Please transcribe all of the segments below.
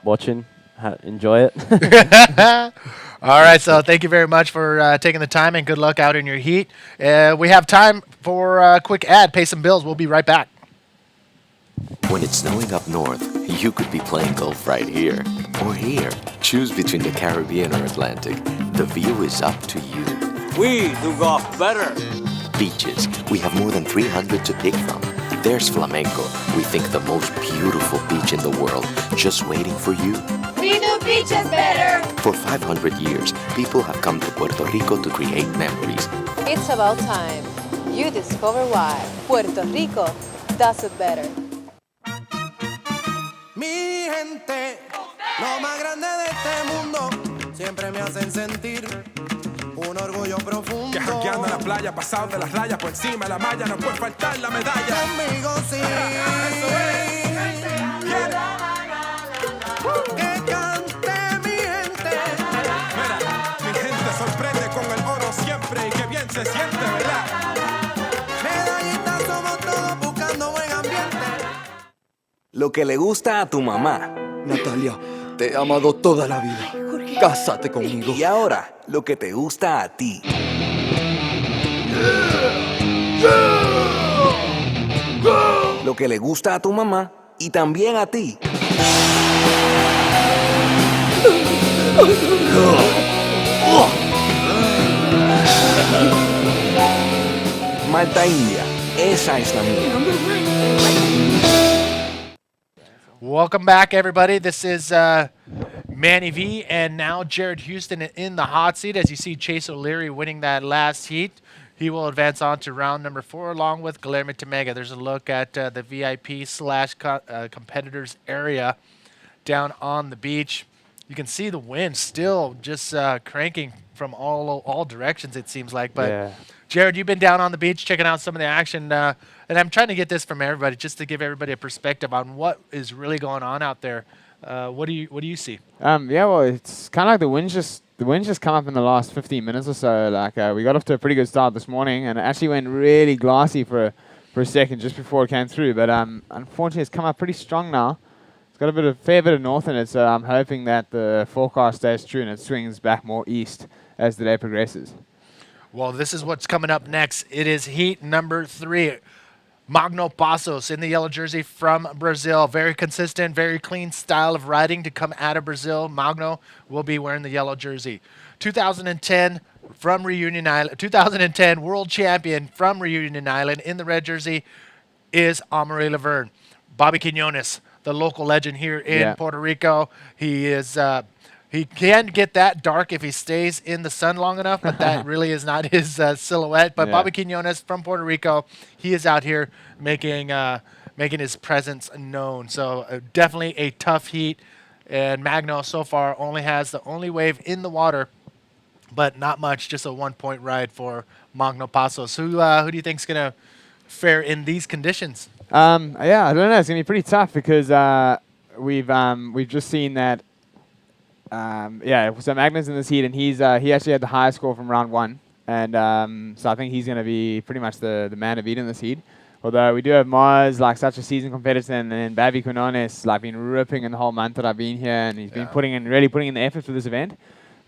watching. Enjoy it. All right, so thank you very much for taking the time and good luck out in your heat. We have time for a quick ad, pay some bills. We'll be right back. When it's snowing up north, you could be playing golf right here or here. Choose between the Caribbean or Atlantic. The view is up to you. We do golf better. Beaches, we have more than 300 to pick from. There's Flamenco, we think the most beautiful beach in the world, just waiting for you. We do beaches better. For 500 years, people have come to Puerto Rico to create memories. It's about time you discover why Puerto Rico does it better. Mi gente, lo más grande de este mundo, siempre me hacen sentir un orgullo profundo. Que jangueando en la playa, pasado de las rayas, por encima de la malla, no puede faltar la medalla. Conmigo sí. Eso es. Que cante mi gente. Mira, mi gente sorprende con el oro siempre y que bien se siente, ¿verdad? Medallitas somos todos buscando buen ambiente. Lo que le gusta a tu mamá. Natalia, te he amado toda la vida. Cásate conmigo. Y ahora, lo que te gusta a ti. Lo que le gusta a tu mamá y también a ti. Malta India, esa es la mía. Welcome back, everybody. This is Manny V, and now Jared Houston in the hot seat. As you see, Chase O'Leary winning that last heat. He will advance on to round number 4 along with Guillermo Temega. There's a look at the VIP slash competitors area down on the beach. You can see the wind still just cranking from all directions, it seems like. But Yeah. Jared, you've been down on the beach checking out some of the action, and I'm trying to get this from everybody just to give everybody a perspective on what is really going on out there. What do you see? Yeah, well, it's kind of like the wind's just come up in the last 15 minutes or so. Like we got off to a pretty good start this morning, and it actually went really glassy for a second just before it came through. But unfortunately, it's come up pretty strong now. It's got a fair bit of north in it, so I'm hoping that the forecast stays true and it swings back more east as the day progresses. Well, this is what's coming up next. It is heat number 3. Magno Passos in the yellow jersey from Brazil. Very consistent, very clean style of riding to come out of Brazil. Magno will be wearing the yellow jersey. 2010 from Reunion Island. 2010 world champion from Reunion Island in the red jersey is Amaury Laverne. Bobby Quinones, the local legend here in Puerto Rico. He is he can get that dark if he stays in the sun long enough, but that really is not his silhouette. But Bobby Quinones from Puerto Rico, he is out here making his presence known. So definitely a tough heat. And Magno so far only has the only wave in the water, but not much, just a 1-point ride for Magno Passos. Who do you think is going to fare in these conditions? Yeah, I don't know. It's gonna be pretty tough because we've just seen that. So Magnus in this heat, and he actually had the highest score from round 1, and so I think he's going to be pretty much the man to beat in this heat. Although we do have Mars, like such a seasoned competitor, and then Bobby Quinones, like been ripping in the whole month that I've been here, and he's been putting in the effort for this event.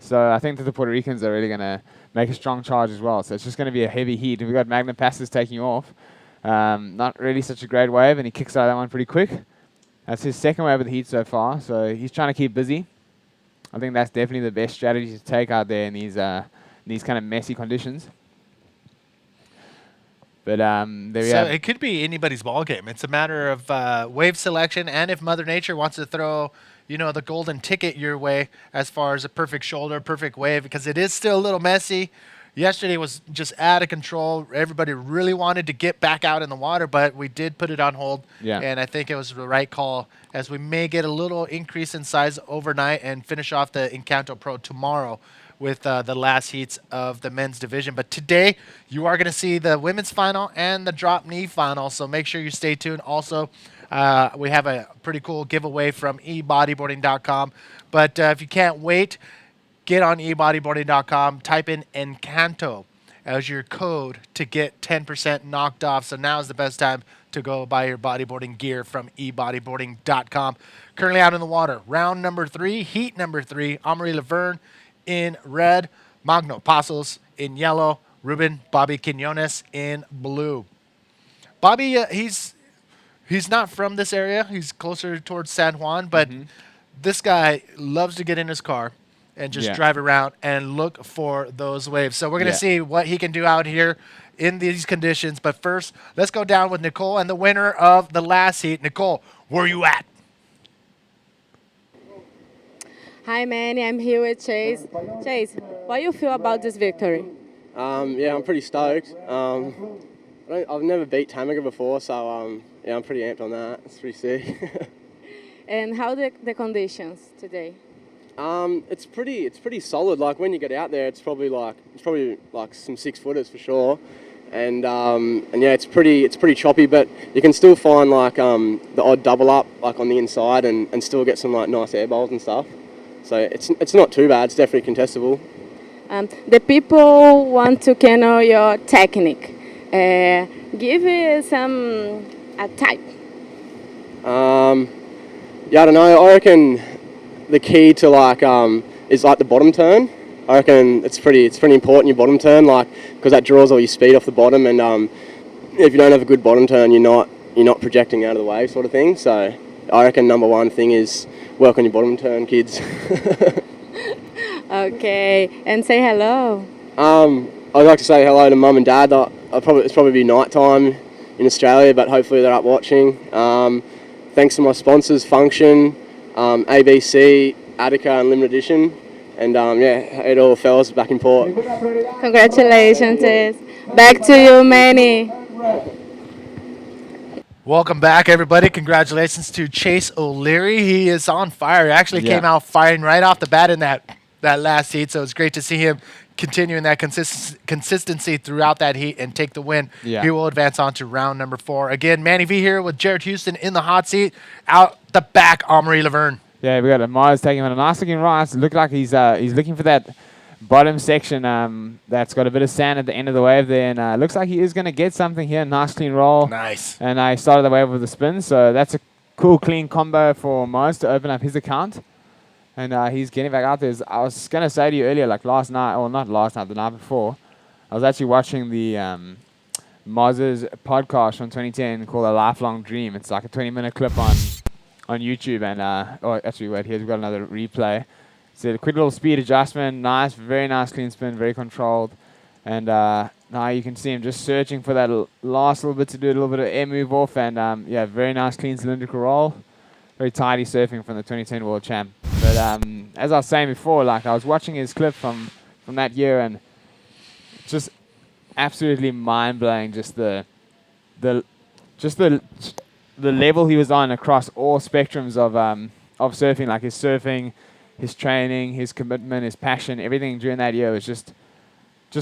So I think that the Puerto Ricans are really going to make a strong charge as well. So it's just going to be a heavy heat. We've got Magno Passos taking off. Not really such a great wave, and he kicks out of that one pretty quick. That's his second wave of the heat so far, so he's trying to keep busy. I think that's definitely the best strategy to take out there in these kind of messy conditions. But there we So have. it could be anybody's ball game. It's a matter of wave selection, and if Mother Nature wants to throw, the golden ticket your way as far as a perfect shoulder, perfect wave, because it is still a little messy. Yesterday was just out of control. Everybody really wanted to get back out in the water, but we did put it on hold. Yeah. And I think it was the right call, as we may get a little increase in size overnight and finish off the Encanto Pro tomorrow with the last heats of the men's division. But today, you are going to see the women's final and the drop knee final, so make sure you stay tuned. Also, we have a pretty cool giveaway from ebodyboarding.com. But if you can't wait, get on ebodyboarding.com, type in Encanto as your code to get 10% knocked off. So now is the best time to go buy your bodyboarding gear from ebodyboarding.com. Currently out in the water. Round number 3, heat number 3. Amaury Laverne in red, Magno Pasos in yellow, Ruben Bobby Quinones in blue. Bobby, he's not from this area. He's closer towards San Juan, but this guy loves to get in his car and just drive around and look for those waves. So we're going to see what he can do out here in these conditions. But first, let's go down with Nicole and the winner of the last heat. Nicole, where are you at? Hi, Manny. I'm here with Chase. Chase, what do you feel about this victory? Yeah, I'm pretty stoked. I've never beat Tamaga before, so yeah, I'm pretty amped on that. It's pretty sick. And how the conditions today? It's pretty solid. Like when you get out there, it's probably like some 6-footers for sure. And yeah, it's pretty choppy, but you can still find like the odd double up like on the inside and still get some like nice air bowls and stuff. So it's not too bad. It's definitely contestable. The people want to know your technique. Give a type. Yeah, I don't know. I reckon the key to like is like the bottom turn. I reckon it's pretty important your bottom turn, like because that draws all your speed off the bottom, and if you don't have a good bottom turn, you're not projecting out of the wave, sort of thing. So I reckon number one thing is work on your bottom turn, kids. Okay, and say hello. I'd like to say hello to Mum and Dad. It's probably be night time in Australia, but hopefully they're up watching. Thanks to my sponsors, Function, ABC, Attica, and Limited Edition. And yeah, it all fellas back in port. Congratulations, Chase. Back to you, Manny. Welcome back, everybody. Congratulations to Chase O'Leary. He is on fire. He actually came out firing right off the bat in that last heat, so it's great to see him continuing that consistency throughout that heat and take the win. He will advance on to round number 4. Again, Manny V here with Jared Houston in the hot seat. Out the back, Amaury Laverne. Yeah, we got Mars taking on a nice looking rise. Look like he's looking for that bottom section that's got a bit of sand at the end of the wave there, and looks like he is going to get something here. Nice clean roll. Nice. And I started the wave with a spin, so that's a cool clean combo for Mars to open up his account. And he's getting back out there. I was going to say to you earlier, like last night, or not last night, the night before, I was actually watching the Maz's podcast from 2010 called A Lifelong Dream. It's like a 20-minute clip on YouTube. And oh, actually, wait, here's we've got another replay. So a quick little speed adjustment. Nice, very nice clean spin, very controlled. And now you can see him just searching for that last little bit to do a little bit of air move off. And yeah, very nice clean cylindrical roll. Very tidy surfing from the 2010 World Champ. But as I was saying before, like I was watching his clip from that year, and just absolutely mind blowing. Just the level he was on across all spectrums of surfing, like his surfing, his training, his commitment, his passion, everything during that year was just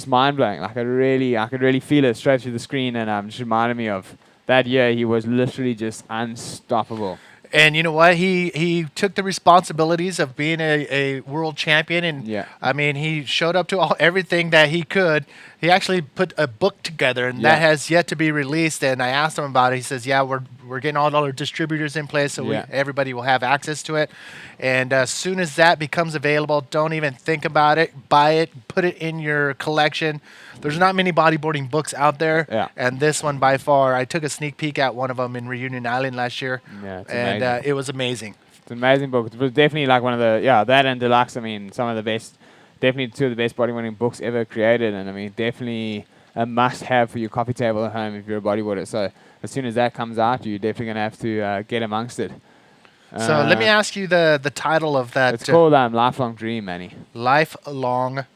mind blowing. Like I could really feel it straight through the screen, and just reminded me of that year. He was literally just unstoppable. And you know what? He took the responsibilities of being a world champion, and I mean, he showed up to everything that he could. He actually put a book together, and that has yet to be released. And I asked him about it. He says, "Yeah, we're getting all our distributors in place, so everybody will have access to it. And as soon as that becomes available, don't even think about it. Buy it, put it in your collection." There's not many bodyboarding books out there, and this one by far. I took a sneak peek at one of them in Reunion Island last year, and it was amazing. It's an amazing book. It was definitely like one of the, that and Deluxe, I mean, some of the best, definitely 2 of the best bodyboarding books ever created, and I mean, definitely a must-have for your coffee table at home if you're a bodyboarder. So as soon as that comes out, you're definitely going to have to get amongst it. So let me ask you the title of that. It's called Lifelong Dream, Manny. Lifelong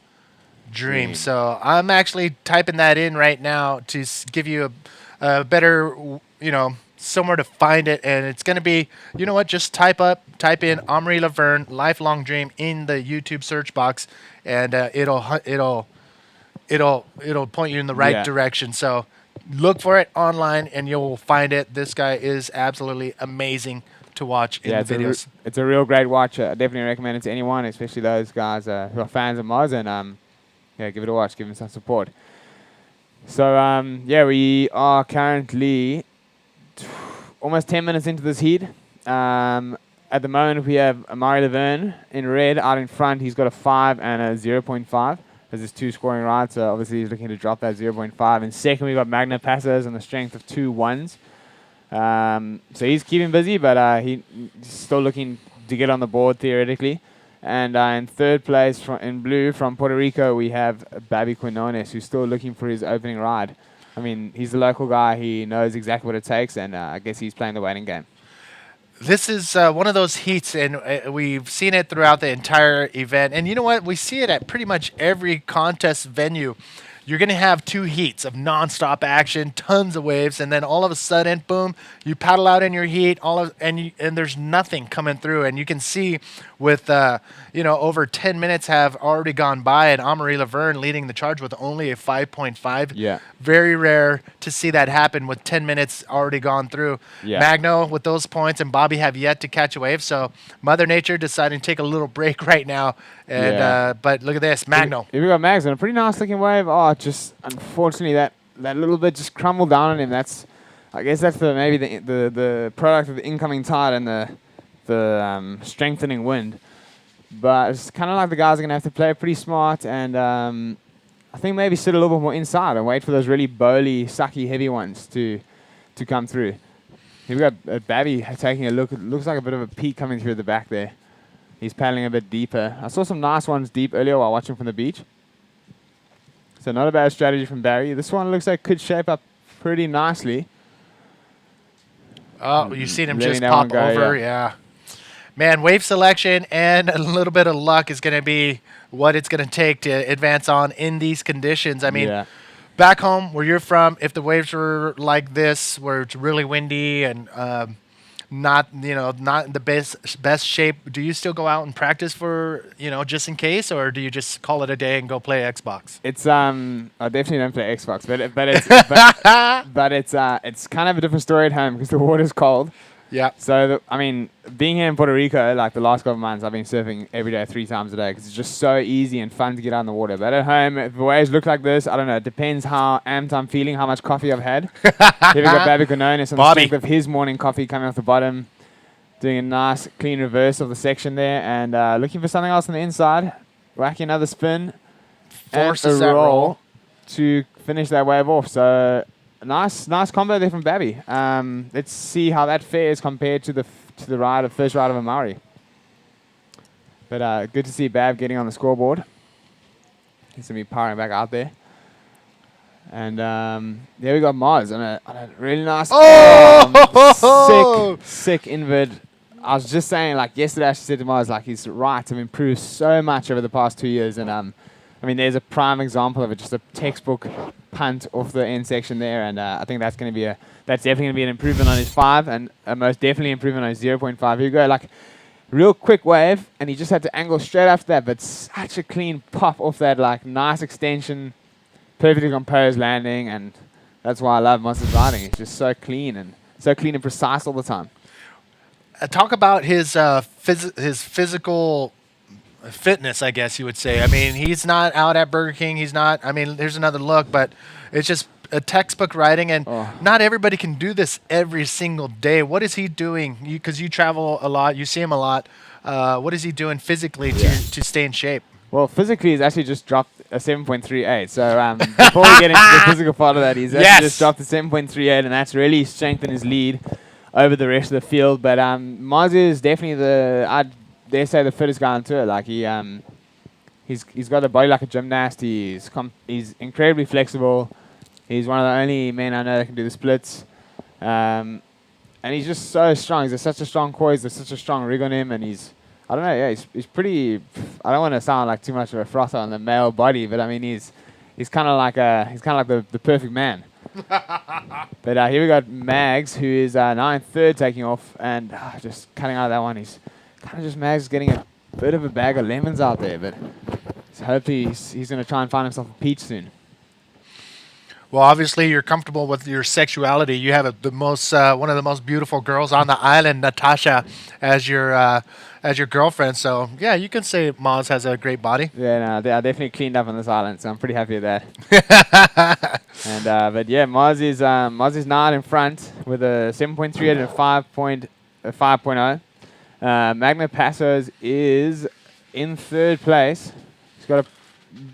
Dream. So I'm actually typing that in right now to give you a better, somewhere to find it. And it's going to be, you know what, just type in Amaury Laverne Lifelong Dream in the YouTube search box, and it'll point you in the right direction. So look for it online and you'll find it. This guy is absolutely amazing to watch in the videos. It's a real great watch. I definitely recommend it to anyone, especially those guys who are fans of Moz, and give it a watch, give him some support. So we are currently almost 10 minutes into this heat. At the moment, we have Amari Laverne in red out in front. He's got a 5 and a 0.5 as his 2 scoring rides. So obviously he's looking to drop that 0.5. And second, we've got Magno Passos on the strength of 2 1s. So he's keeping busy, but he's still looking to get on the board theoretically. And in third place in blue from Puerto Rico, we have Babby Quinones, who's still looking for his opening ride. I mean, he's a local guy. He knows exactly what it takes, and I guess he's playing the waiting game. This is one of those heats, and we've seen it throughout the entire event. And you know what? We see it at pretty much every contest venue. You're going to have 2 heats of nonstop action, tons of waves, and then all of a sudden, boom, you paddle out in your heat, and there's nothing coming through. And you can see with, over 10 minutes have already gone by, and Amari Laverne leading the charge with only a 5.5. Yeah. Very rare to see that happen with 10 minutes already gone through. Yeah. Magno with those points and Bobby have yet to catch a wave. So Mother Nature deciding to take a little break right now. And but look at this, Magno. Here we got Mags on a pretty nice looking wave. Oh, just unfortunately that little bit just crumbled down on him. I guess that's maybe the product of the incoming tide and the strengthening wind. But it's kind of like the guys are gonna have to play pretty smart and I think maybe sit a little bit more inside and wait for those really bowly, sucky, heavy ones to come through. Here we got Babby taking a look. It looks like a bit of a peak coming through the back there. He's paddling a bit deeper. I saw some nice ones deep earlier while watching from the beach. So not a bad strategy from Barry. This one looks like could shape up pretty nicely. Oh, you've seen him just pop over. Yeah. Man, wave selection and a little bit of luck is going to be what it's going to take to advance on in these conditions. I mean, back home where you're from, if the waves were like this, where it's really windy and not in the best shape, do you still go out and practice for, just in case, or do you just call it a day and go play Xbox? It's I definitely don't play Xbox, but it's kind of a different story at home because the water's cold. Yeah. So, being here in Puerto Rico, like the last couple of months, I've been surfing every day, 3 times a day because it's just so easy and fun to get out in the water. But at home, if the waves look like this, I don't know. It depends how amped I'm feeling, how much coffee I've had. Here we got Babby Quinones on the strength of his morning coffee coming off the bottom, doing a nice, clean reverse of the section there, and looking for something else on the inside. Whacking another spin. Forces and a that roll to finish that wave off. So... Nice combo there from Babby. Let's see how that fares compared to the first ride of Amari. But good to see Bab getting on the scoreboard. He's gonna be powering back out there. And there we got Mars on a really nice, sick invert. I was just saying, like yesterday, I said to Mars, like his rights have improved so much over the past 2 years, and there's a prime example of it, just a textbook punt off the end section there, and I think that's definitely going to be an improvement on his 5, and most definitely improvement on his 0.5. Here you go, like real quick wave, and he just had to angle straight after that, but such a clean pop off that, like nice extension, perfectly composed landing, and that's why I love Monster's riding. It's just so clean and precise all the time. Talk about his physical fitness, I guess you would say. I mean, he's not out at Burger King. He's not. I mean, there's another look, but it's just a textbook riding, and not everybody can do this every single day. What is he doing? Because you travel a lot, you see him a lot. What is he doing physically to stay in shape? Well, physically, he's actually just dropped a 7.38. So before we get into the physical part of that, he's actually just dropped a 7.38, and that's really strengthened his lead over the rest of the field. But Mars is definitely I'd dare say the fittest guy on tour. Like he's got a body like a gymnast. He's incredibly flexible. He's one of the only men I know that can do the splits. And he's just so strong. He's such a strong core. There's such a strong rig on him, and he's pretty. I don't want to sound like too much of a frother on the male body, but I mean he's kind of like the perfect man. But here we got Mags, who is now in third, taking off, and just cutting out of that one. He's kind of just Mags getting a bit of a bag of lemons out there, but hopefully he's going to try and find himself a peach soon. Well, obviously you're comfortable with your sexuality. You have the most one of the most beautiful girls on the island, Natasha, as your girlfriend. So yeah, you can say Maz has a great body. Yeah, no, they are definitely cleaned up on this island, so I'm pretty happy with that. And but yeah, Maz is now out in front with a 7.3 and a 5.0. Magno Passos is in third place. He's got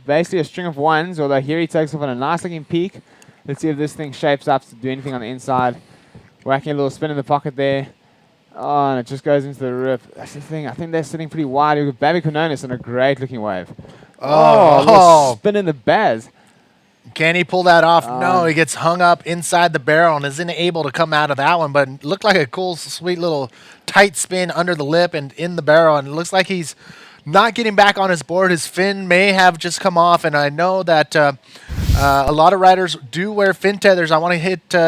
basically a string of ones, although here he takes off on a nice looking peak. Let's see if this thing shapes up to do anything on the inside. Whacking a little spin in the pocket there. Oh, and it just goes into the rip. That's the thing. I think they're sitting pretty wide. We've got Babby Quinones on a great looking wave. A little spin in the Baz. Can he pull that off? No, he gets hung up inside the barrel and isn't able to come out of that one, but it looked like a cool, sweet little tight spin under the lip and in the barrel, and it looks like he's not getting back on his board. His fin may have just come off, and I know that a lot of riders do wear fin tethers. I want to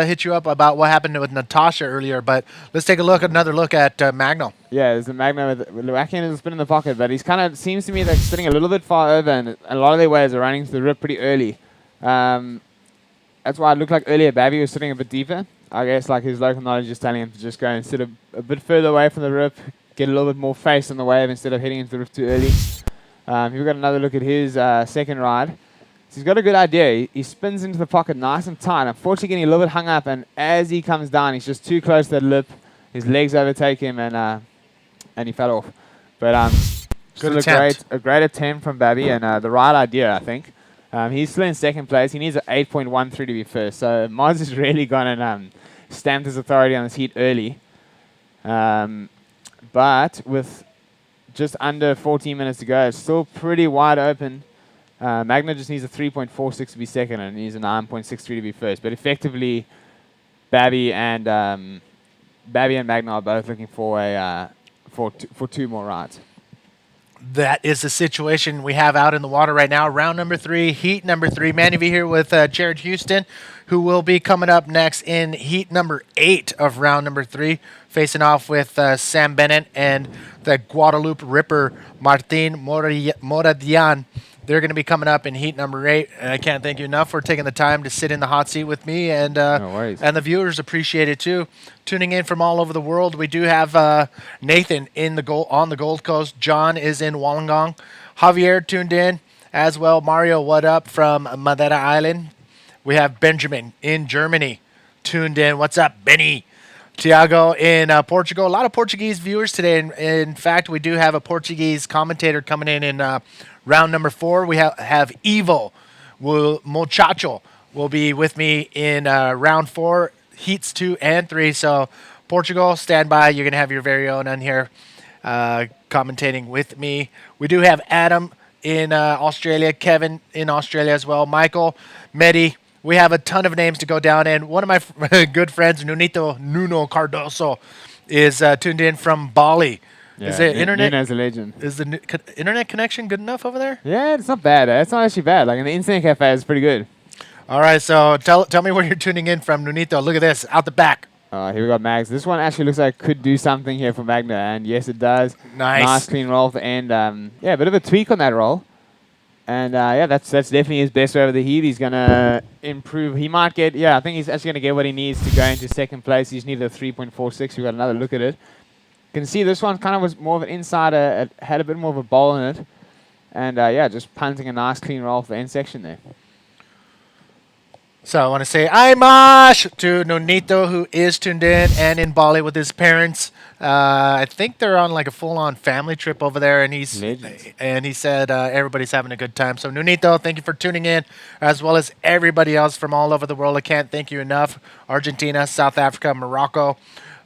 hit you up about what happened with Natasha earlier, but let's take another look at Magno. Yeah, there's a Magno with whacking a spin in the pocket, but he's kind of seems to me like sitting a little bit far over, and a lot of their waves are running to the rip pretty early. That's why it looked like earlier Babby was sitting a bit deeper. I guess like his local knowledge is telling him to just go and sit a bit further away from the rip, get a little bit more face on the wave instead of hitting into the rip too early. We've got another look at his second ride. So he's got a good idea. He spins into the pocket nice and tight. Unfortunately, getting a little bit hung up, and as he comes down, he's just too close to that lip. His legs overtake him, and he fell off. But good attempt. A great attempt from Babby, and the right idea, I think. He's still in second place. He needs an 8.13 to be first. So Maz has really gone and stamped his authority on this heat early. But with just under 14 minutes to go, it's still pretty wide open. Magno just needs a 3.46 to be second and needs a 9.63 to be first. But effectively, Babby and Magno are both looking for for two more rides. That is the situation we have out in the water right now. Round number 3, heat number 3. Manny V here with Jared Houston, who will be coming up next in heat number 8 of round number 3, facing off with Sam Bennett and the Guadalupe Ripper, Martin Moradian. They're going to be coming up in heat number 8, and I can't thank you enough for taking the time to sit in the hot seat with me, and no worries. And the viewers appreciate it too. Tuning in from all over the world, we do have Nathan on the Gold Coast. John is in Wollongong. Javier tuned in as well. Mario, what up from Madeira Island? We have Benjamin in Germany tuned in. What's up, Benny? Tiago in Portugal. A lot of Portuguese viewers today. In fact, we do have a Portuguese commentator coming in round number 4. We have Ivo Mochacho will be with me in round 4, heats 2 and 3. So Portugal, stand by. You're going to have your very own on here commentating with me. We do have Adam in Australia, Kevin in Australia as well, Michael, Medi. We have a ton of names to go down, and one of my good friends, Nuno Cardoso, is tuned in from Bali. Yeah, is the internet? Nuno's a legend. Is the internet connection good enough over there? Yeah, it's not bad. It's not actually bad. Like in the internet cafe, it's pretty good. All right, so tell me where you're tuning in from, Nunito. Look at this, out the back. Here we got Mags. This one actually looks like it could do something here for Magno, and yes, it does. Nice clean roll at the end. Yeah, a bit of a tweak on that roll. And yeah, that's definitely his best over the heat. He's going to improve. He might get, I think he's actually going to get what he needs to go into second place. He's needed a 3.46. We've got another look at it. You can see this one kind of was more of an insider. It had a bit more of a bowl in it. And yeah, just punting a nice clean roll for the end section there. So I want to say Aimash to Nonito, who is tuned in and in Bali with his parents. I think they're on like a full-on family trip over there, and he said everybody's having a good time. So Nonito, thank you for tuning in, as well as everybody else from all over the world. I can't thank you enough. Argentina, South Africa, Morocco,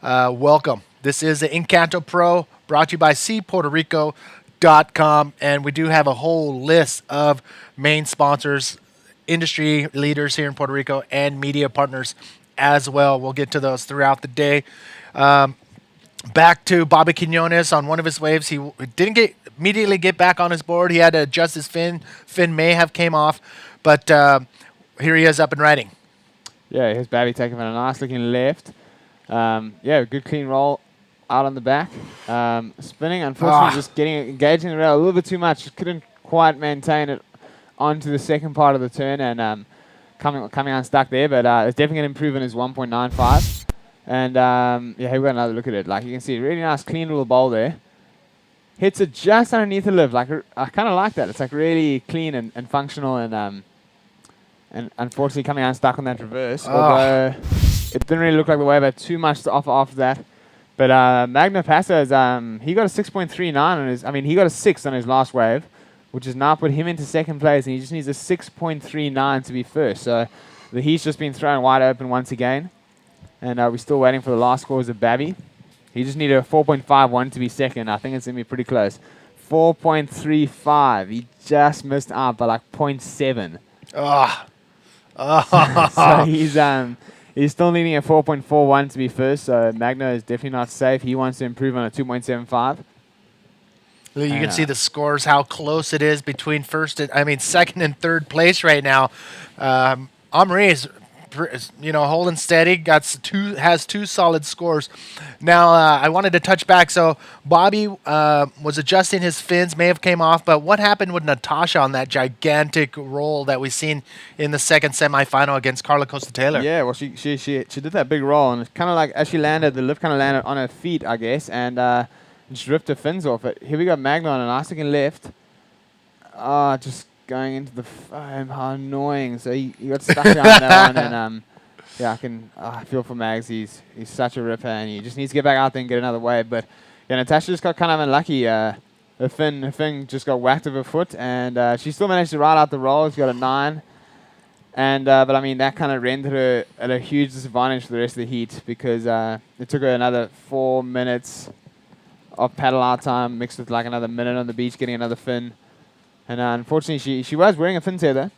welcome. This is the Encanto Pro, brought to you by SeaPuertoRico.com, and we do have a whole list of main sponsors, industry leaders here in Puerto Rico, and media partners as well. We'll get to those throughout the day. Back to Bobby Quinones on one of his waves. He didn't immediately get back on his board. He had to adjust his fin. Fin may have came off, but here he is up and riding. Yeah, here's Babby taking a nice looking left. Yeah, good clean roll out on the back. Spinning, unfortunately, just engaging the rail a little bit too much. Couldn't quite maintain it onto the second part of the turn, and coming unstuck there, but it's definitely going to improve in his 1.95. And yeah, here we got another look at it. Like you can see, really nice, clean little bowl there. Hits it just underneath the lift. Like I kind of like that. It's like really clean and functional, and unfortunately coming unstuck on that reverse. Although it didn't really look like the wave had too much to offer after that. But Magno Passo's, he got a 6.39 on his. I mean, he got a 6 on his last wave, which has now put him into second place, and he just needs a 6.39 to be first. So the heat's just been thrown wide open once again, and we're still waiting for the last scores of Babby. He just needed a 4.51 to be second. I think it's going to be pretty close. 4.35. He just missed out by like 0.7. So he's still needing a 4.41 to be first. So Magno is definitely not safe. He wants to improve on a 2.75. You can see the scores, how close it is between second and third place right now. Omri is, holding steady. Has two solid scores. Now I wanted to touch back. So Bobby was adjusting his fins, may have came off, but what happened with Natasha on that gigantic roll that we seen in the second semifinal against Carla Costa Taylor? Yeah, well she did that big roll, and it's kind of like as she landed, the lift kind of landed on her feet, I guess, and just ripped her fins off it. Here we got Magno on a nice looking left. Just going into the foam. How annoying. So he got stuck down that one, and yeah, I feel for Mags. He's such a ripper, and he just needs to get back out there and get another wave. But yeah, Natasha just got kind of unlucky. Her fin just got whacked with her foot, and she still managed to ride out the roll. She got a 9. And but I mean, that kind of rendered her at a huge disadvantage for the rest of the heat, because it took her another 4 minutes of paddle out time mixed with like another minute on the beach getting another fin. And unfortunately, she was wearing a fin tether.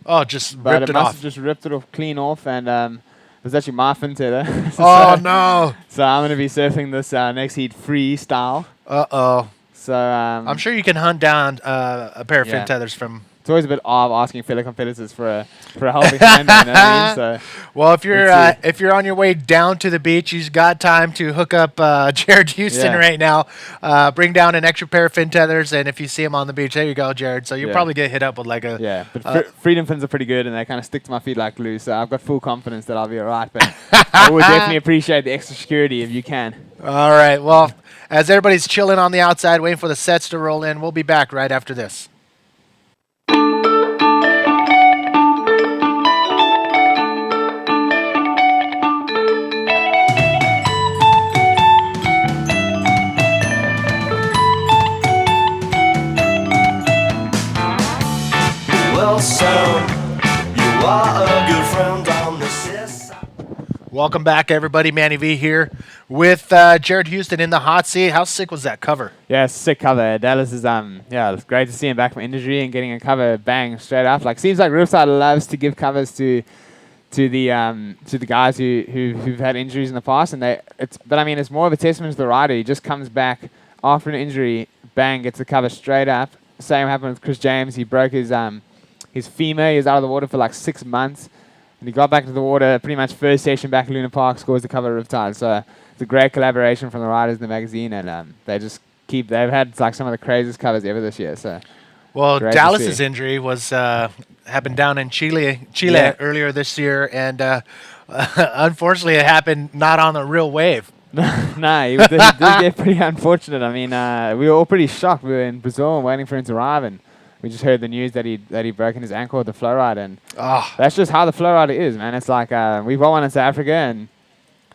Oh, just but ripped it it off. must have just ripped it off clean off, and it was actually my fin tether. No. So I'm going to be surfing this next heat freestyle. Uh-oh. So I'm sure you can hunt down a pair of fin tethers from... It's always a bit odd asking fellow competitors for a helping hand, you know what I mean? So well, if you're on your way down to the beach, you've got time to hook up Jared Houston right now. Bring down an extra pair of fin tethers, and if you see him on the beach, there you go, Jared. So you'll probably get hit up with like a But freedom fins are pretty good, and they kind of stick to my feet like glue. So I've got full confidence that I'll be all right. But I would definitely appreciate the extra security if you can. All right. Well, as everybody's chilling on the outside, waiting for the sets to roll in, we'll be back right after this. You are a good friend on the sis. Welcome back, everybody. Manny V here with Jared Houston in the hot seat. How sick was that cover? Yeah, sick cover. Dallas is it's great to see him back from injury and getting a cover bang straight up. Like seems like Ripside loves to give covers to the guys who've had injuries in the past, and but I mean it's more of a testament to the rider. He just comes back after an injury, bang, gets the cover straight up. Same happened with Chris James. He broke his femur. He was out of the water for like 6 months, and he got back into the water pretty much first session back at Luna Park, scores the cover of Riptide. So it's a great collaboration from the riders in the magazine, and they've had like some of the craziest covers ever this year. So well, Dallas's injury was happened down in Chile earlier this year, and unfortunately it happened not on the real wave. No, it did get pretty unfortunate. I mean, we were all pretty shocked. We were in Brazil waiting for him to arrive, and we just heard the news that he'd broken his ankle with the flow ride, and that's just how the flow rider is, man. It's like we've got one in South Africa, and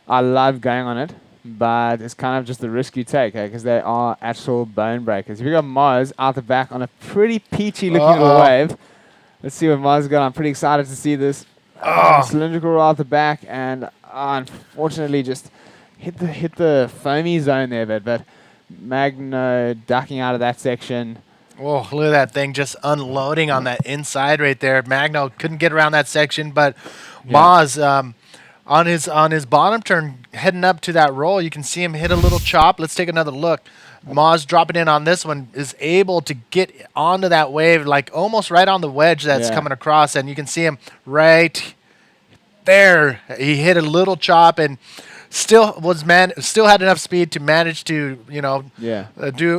I love going on it, but it's kind of just the risk you take, because they are actual bone breakers. We got Mars out the back on a pretty peachy looking little wave. Let's see what Mars got. I'm pretty excited to see this cylindrical roll out the back, and unfortunately just hit the foamy zone there, but Magno ducking out of that section. Oh, look at that thing just unloading on that inside right there. Magno couldn't get around that section, but Maz on his bottom turn heading up to that roll, you can see him hit a little chop. Let's take another look. Maz dropping in on this one is able to get onto that wave, like almost right on the wedge that's coming across, and you can see him right there. He hit a little chop and still had enough speed to manage to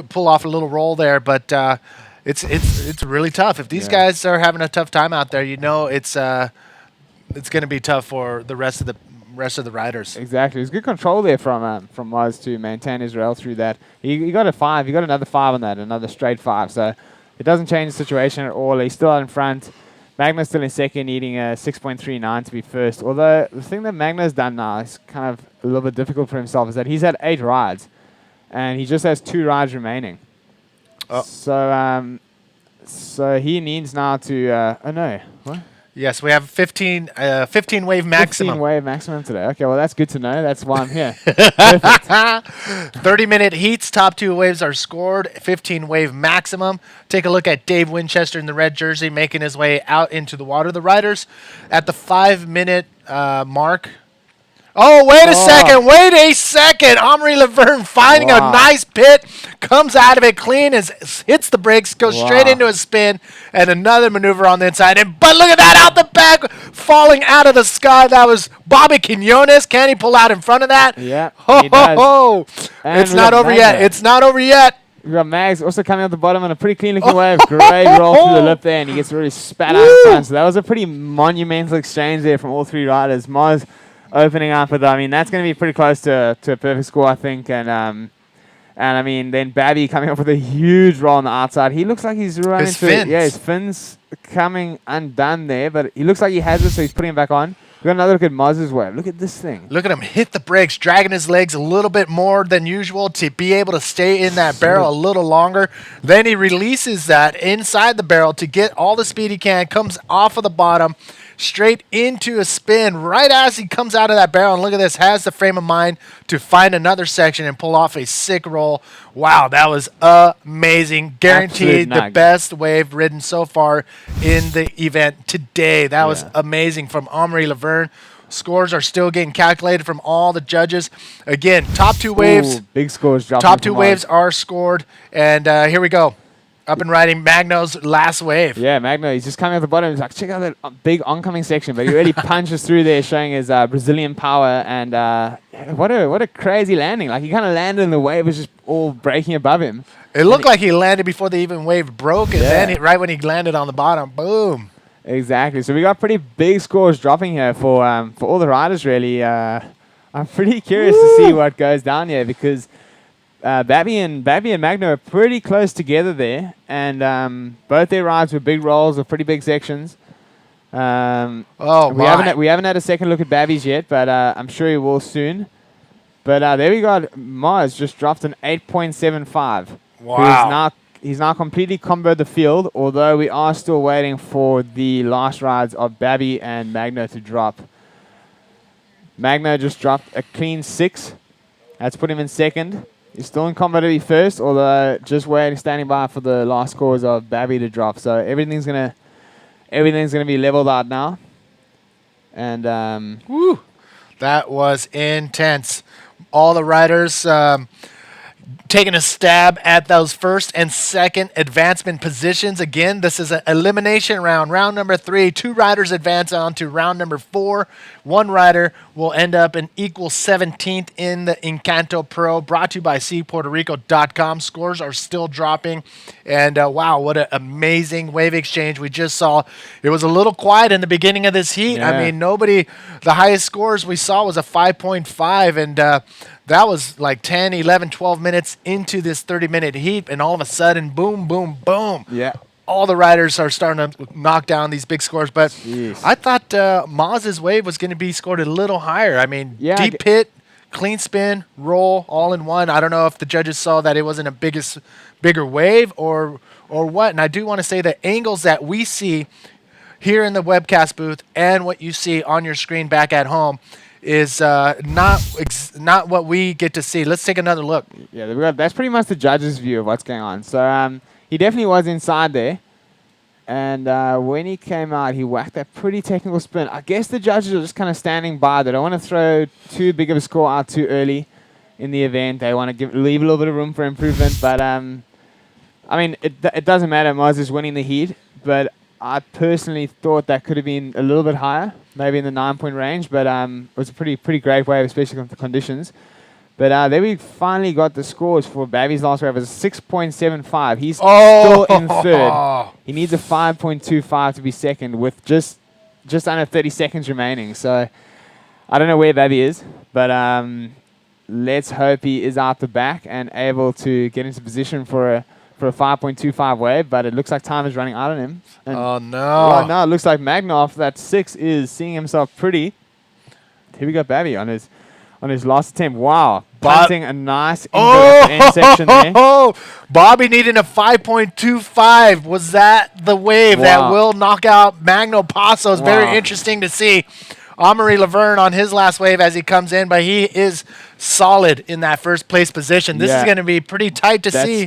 pull off a little roll there, but it's really tough. If these guys are having a tough time out there, it's it's going to be tough for the rest of the riders. Exactly. It was good control there from Maz to maintain his rail through that. He got a 5. He got another 5 on that, another straight 5. So it doesn't change the situation at all. He's still out in front. Magna's still in second, needing a 6.39 to be first. Although the thing that Magna's done now is kind of a little bit difficult for himself is that he's had 8 rides, and he just has 2 rides remaining. Oh. So he needs now to. Oh no! What? Yes, we have 15 wave maximum. 15 wave maximum today. Okay, well that's good to know. That's why I'm here. 30-minute heats. Top 2 waves are scored. 15 wave maximum. Take a look at Dave Winchester in the red jersey making his way out into the water. The riders at the 5-minute mark. Oh, wait a second. Wait a second. Omri Laverne finding a nice pit. Comes out of it clean. Hits the brakes. Goes straight into a spin. And another maneuver on the inside. But look at that out the back. Falling out of the sky. That was Bobby Quinones. Can he pull out in front of that? Yeah. Ho, ho, ho. It's not over yet. It's not over yet. We got Mags also coming out the bottom on a pretty clean looking wave. Great roll through the lip there. And he gets really spat out in front. So that was a pretty monumental exchange there from all 3 riders. Maz opening up with, I mean, that's going to be pretty close to a perfect score, I think. And I mean, then Babby coming up with a huge roll on the outside. He looks like he's running his fins. Yeah, his fins coming undone there, but he looks like he has it, so he's putting it back on. We got another look at Maz's wave. Look at this thing. Look at him hit the brakes, dragging his legs a little bit more than usual to be able to stay in that barrel a little longer. Then he releases that inside the barrel to get all the speed he can, comes off of the bottom, straight into a spin right as he comes out of that barrel. And look at this, has the frame of mind to find another section and pull off a sick roll. Wow, that was amazing. Guaranteed the best wave ridden so far in the event today. That was amazing from Omri Laverne. Scores are still getting calculated from all the judges. Again, top 2 waves. Big scores dropping. Top 2 waves are scored. And here we go. Up and riding Magno's last wave. Yeah, Magno, he's just coming at the bottom. He's like, check out that big oncoming section. But he really punches through there, showing his Brazilian power. And what a crazy landing. Like, he kind of landed and the wave was just all breaking above him. It looked like he landed before the even wave broke. And then right when he landed on the bottom, boom. Exactly. So we got pretty big scores dropping here for all the riders, really. I'm pretty curious to see what goes down here because Babby and Magno are pretty close together there, and both their rides were big rolls of pretty big sections. We haven't had a second look at Babby's yet, but I'm sure he will soon. But there we got Maz just dropped an 8.75. Wow. He's now completely comboed the field, although we are still waiting for the last rides of Babby and Magno to drop. Magno just dropped a clean 6. That's put him in second. He's still in combo to be first, although just waiting, standing by for the last scores of Babby to drop. So everything's gonna be leveled out now. And that was intense. All the riders taking a stab at those first and second advancement positions. Again, this is an elimination round. Round number 3, 2 riders advance on to round number 4. 1 rider will end up in equal 17th in the Encanto Pro, brought to you by SeaPuertoRico.com. Scores are still dropping. And wow, what an amazing wave exchange we just saw. It was a little quiet in the beginning of this heat. Yeah. I mean, the highest scores we saw was a 5.5, and that was like 10, 11, 12 minutes into this 30-minute heat, and all of a sudden, boom, boom, boom. Yeah. All the riders are starting to knock down these big scores, but I thought Maz's wave was going to be scored a little higher. I mean, deep pit, clean spin, roll, all in one. I don't know if the judges saw that it wasn't a bigger wave or what. And I do want to say the angles that we see here in the webcast booth and what you see on your screen back at home is not what we get to see. Let's take another look. Yeah, that's pretty much the judge's view of what's going on. So he definitely was inside there. And when he came out, he whacked that pretty technical spin. I guess the judges are just kind of standing by. They don't want to throw too big of a score out too early in the event. They want to leave a little bit of room for improvement. But, I mean, it doesn't matter. Maz is winning the heat. But I personally thought that could have been a little bit higher, maybe in the 9-point range. But it was a pretty great wave, especially with the conditions. But there we finally got the scores for Babby's last wave. It was a 6.75. He's still in third. He needs a 5.25 to be second with just just under 30 seconds remaining. So I don't know where Babby is, but let's hope he is out the back and able to get into position for a 5.25 wave. But it looks like time is running out on him. And Oh, no. Right now, it looks like Magnoff, that 6, is seeing himself pretty. Here we go, Babby on his last attempt. Wow. Bunting a nice end section there. Bobby needing a 5.25. Was that the wave that will knock out Magno Passos? Very interesting to see. Amaury Laverne on his last wave as he comes in, but he is solid in that first place position. This is going to be pretty tight to see.